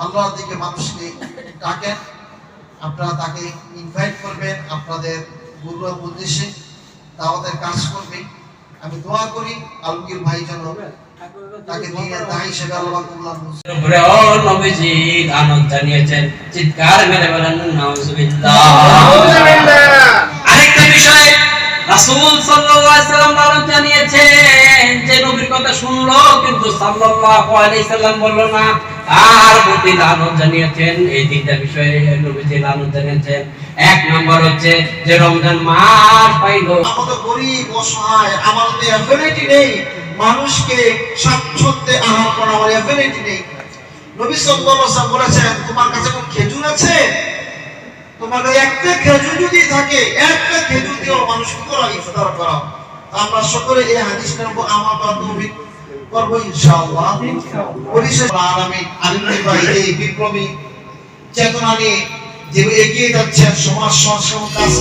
আল্লাহর দিকে মানুষকে ডাকেন, আপনারা তাকে ইনভাইট করবেন, আপনাদের গুরুর উদ্দেশ্যে দাওয়াতের কাজ করবে। আমি দোয়া করি আলমগীর ভাই যেন তাকে দিয়ে দায়ী হিসেবে আল্লাহ কবুল করে ও নবীজি আনন্দ জানিয়েছেন, চিৎকার মেরে বলেন নাউজুবিল্লাহ। আরেকটা বিষয় রাসূল সাল্লাল্লাহু আলাইহি সাল্লাম আনন্দ জানিয়েছেন যে নবীর কথা শুনলো কিন্তু সাল্লাল্লাহু আলাইহি সাল্লাম বলল না, তার প্রতি লানত জানিয়েছেন। এই তিনটা বিষয়ে নবীজি লানত জানিয়েছেন। এক নম্বর হচ্ছে যে রমজান মাস পাইলো, আমাদের গরিব অসহায়, আমাদের অ্যাবিলিটি নেই মানুষকে স্বাচ্ছন্দ্যে আহার করা, আমার অ্যাবিলিটি নেই। নবী সাল্লাল্লাহু আলাইহি ওয়াসাল্লাম বলেছেন, তোমার কাছে কোন খেজুর আছে? তোমার কাছে একটা খেজুর যদি থাকে, একটা খেজুর দিয়েও মানুষ কি করা, ইফতার করা। আমরা সকলে এই হাদিসটার উপর আমল করার তৌফিক করব ইনশাআল্লাহ। পরিশেষে আলামিন আলমগীর ভাই এই বিপ্লবী চেতনা নিয়ে যে এগিয়ে যাচ্ছেন সমাজ সংস্কার কাজ